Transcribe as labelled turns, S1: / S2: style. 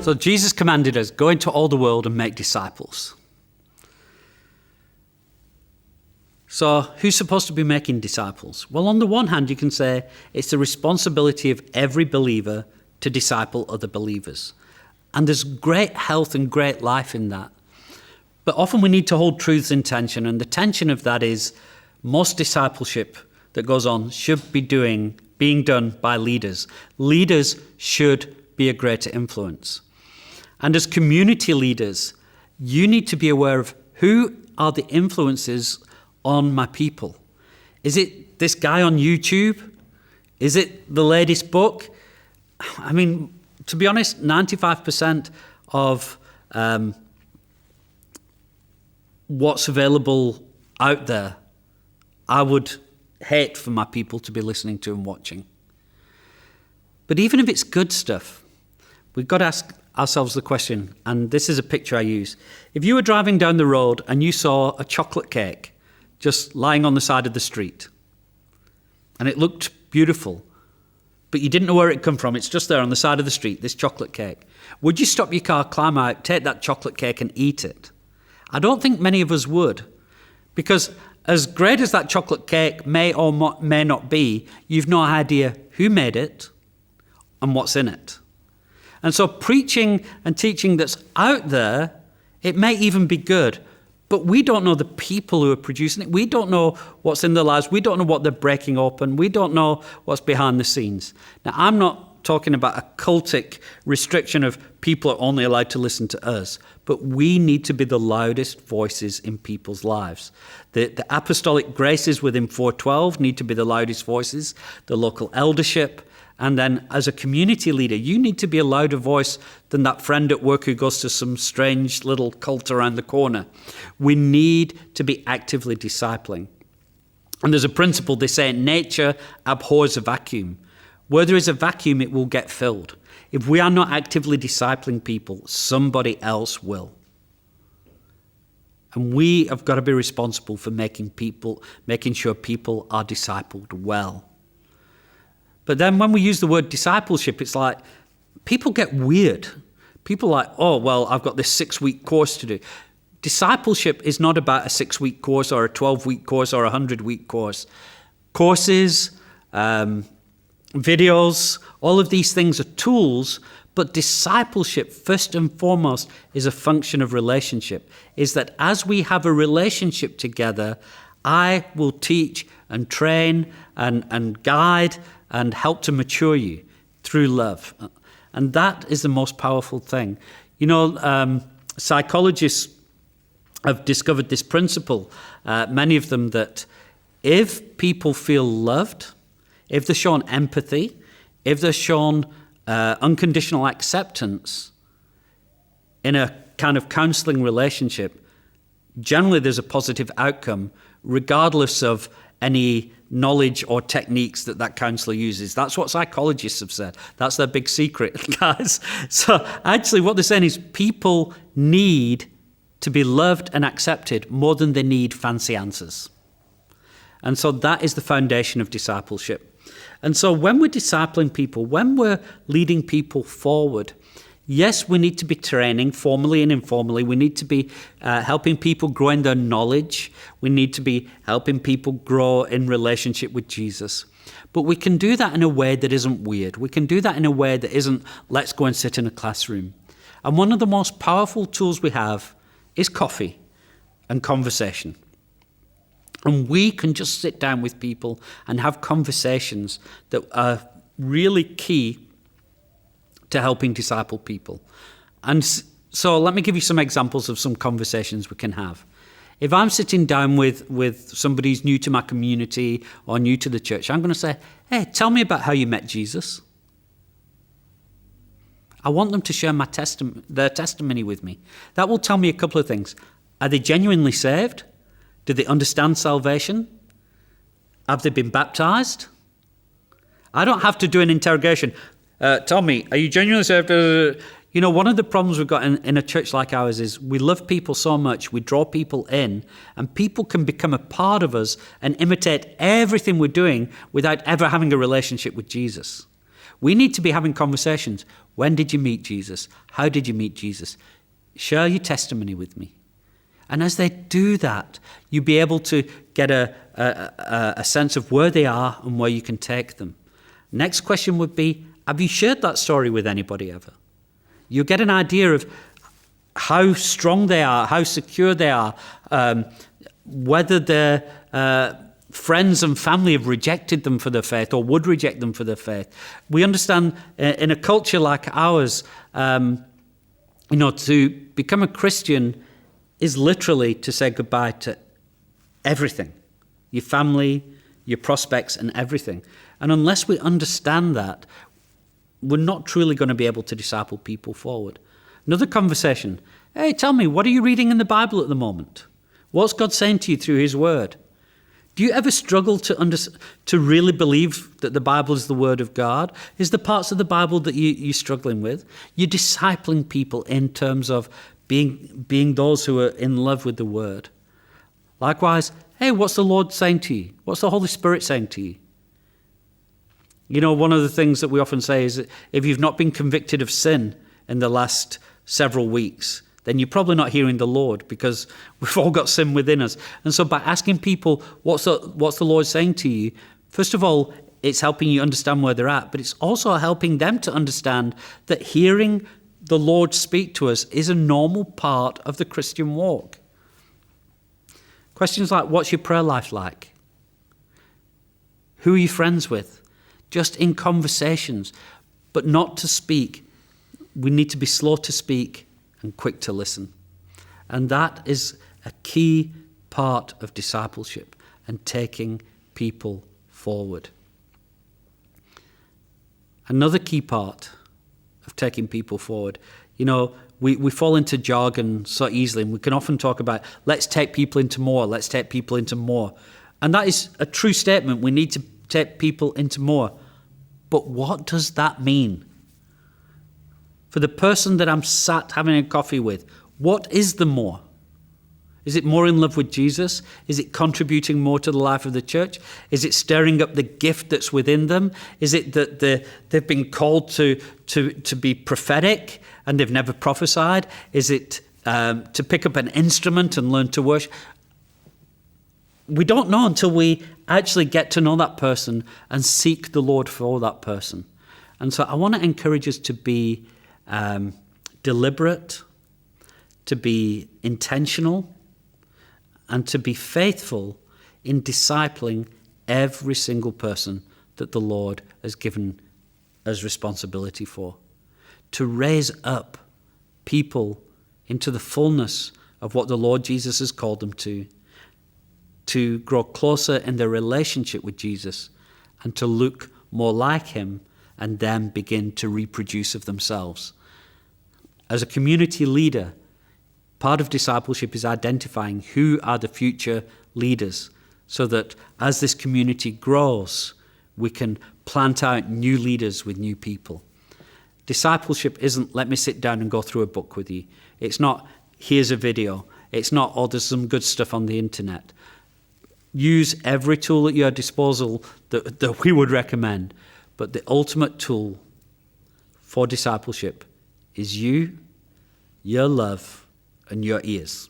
S1: So Jesus commanded us, go into all the world and make disciples. So who's supposed to be making disciples? Well, on the one hand, you can say it's the responsibility of every believer to disciple other believers. And there's great health and great life in that. But often we need to hold truths in tension, and the tension of that is most discipleship that goes on should be being done by leaders. Leaders should be a greater influence. And as community leaders, you need to be aware of who are the influences on my people. Is it this guy on YouTube? Is it the latest book? I mean, to be honest, 95% of what's available out there, I would hate for my people to be listening to and watching. But even if it's good stuff, we've got to ask ourselves the question, and this is a picture I use. If you were driving down the road and you saw a chocolate cake just lying on the side of the street, and it looked beautiful, but you didn't know where it come from, it's just there on the side of the street, this chocolate cake, would you stop your car, climb out, take that chocolate cake and eat it? I don't think many of us would, because as great as that chocolate cake may or may not be, you've no idea who made it and what's in it. And so preaching and teaching that's out there, it may even be good, but we don't know the people who are producing it. We don't know what's in their lives. We don't know what they're breaking open. We don't know what's behind the scenes. Now, I'm not talking about a cultic restriction of people are only allowed to listen to us, but we need to be the loudest voices in people's lives. The apostolic graces within 412 need to be the loudest voices, the local eldership. And then as a community leader, you need to be a louder voice than that friend at work who goes to some strange little cult around the corner. We need to be actively discipling. And there's a principle, they say, nature abhors a vacuum. Where there is a vacuum, it will get filled. If we are not actively discipling people, somebody else will. And we have got to be responsible for making sure people are discipled well. But then when we use the word discipleship, it's like people get weird. People are like, oh, well, I've got this 6-week course to do. Discipleship is not about a 6-week course or a 12-week course or a 100-week course. Courses, videos, all of these things are tools, but discipleship, first and foremost, is a function of relationship. Is that as we have a relationship together, I will teach and train and guide and help to mature you through love. And that is the most powerful thing. You know, psychologists have discovered this principle, many of them, that if people feel loved, if they're shown empathy, if they're shown unconditional acceptance in a kind of counseling relationship, generally there's a positive outcome, regardless of any knowledge or techniques that counselor uses. That's what psychologists have said. That's their big secret, guys. So actually what they're saying is people need to be loved and accepted more than they need fancy answers. And so that is the foundation of discipleship. And so when we're discipling people, when we're leading people forward, yes, we need to be training formally and informally. We need to be helping people grow in their knowledge. We need to be helping people grow in relationship with Jesus. But we can do that in a way that isn't weird. We can do that in a way that isn't, let's go and sit in a classroom. And one of the most powerful tools we have is coffee and conversation. And we can just sit down with people and have conversations that are really key to helping disciple people. And so let me give you some examples of some conversations we can have. If I'm sitting down with somebody who's new to my community or new to the church, I'm going to say, hey, tell me about how you met Jesus. I want them to share their testimony with me. That will tell me a couple of things. Are they genuinely saved? Do they understand salvation? Have they been baptized? I don't have to do an interrogation. Tell me, are you genuinely saved? You know, one of the problems we've got in a church like ours is we love people so much, we draw people in, and people can become a part of us and imitate everything we're doing without ever having a relationship with Jesus. We need to be having conversations. When did you meet Jesus? How did you meet Jesus? Share your testimony with me. And as they do that, you'll be able to get a sense of where they are and where you can take them. Next question would be, have you shared that story with anybody ever? You'll get an idea of how strong they are, how secure they are, whether their friends and family have rejected them for their faith or would reject them for their faith. We understand in a culture like ours, to become a Christian is literally to say goodbye to everything, your family, your prospects, and everything. And unless we understand that, we're not truly going to be able to disciple people forward. Another conversation. Hey, tell me, what are you reading in the Bible at the moment? What's God saying to you through his word? Do you ever struggle to really believe that the Bible is the word of God? Is the parts of the Bible that you're struggling with? You're discipling people in terms of being those who are in love with the word. Likewise, hey, what's the Lord saying to you? What's the Holy Spirit saying to you? One of the things that we often say is that if you've not been convicted of sin in the last several weeks, then you're probably not hearing the Lord, because we've all got sin within us. And so by asking people, what's the Lord saying to you? First of all, it's helping you understand where they're at, but it's also helping them to understand that hearing the Lord speak to us is a normal part of the Christian walk. Questions like, what's your prayer life like? Who are you friends with? Just in conversations, but not to speak. We need to be slow to speak and quick to listen. And that is a key part of discipleship and taking people forward. Another key part of taking people forward, we fall into jargon so easily, and we can often talk about, let's take people into more, let's take people into more. And that is a true statement. We need to take people into more. But what does that mean? For the person that I'm sat having a coffee with, what is the more? Is it more in love with Jesus? Is it contributing more to the life of the church? Is it stirring up the gift that's within them? Is it that they've been called to be prophetic and they've never prophesied? Is it to pick up an instrument and learn to worship? We don't know until we actually get to know that person and seek the Lord for that person. And so I want to encourage us to be deliberate, to be intentional, and to be faithful in discipling every single person that the Lord has given us responsibility for. To raise up people into the fullness of what the Lord Jesus has called them to grow closer in their relationship with Jesus, and to look more like him, and then begin to reproduce of themselves. As a community leader, part of discipleship is identifying who are the future leaders, so that as this community grows, we can plant out new leaders with new people. Discipleship isn't, let me sit down and go through a book with you. It's not, here's a video. It's not, there's some good stuff on the internet. Use every tool at your disposal that we would recommend. But the ultimate tool for discipleship is you, your love, and your ears.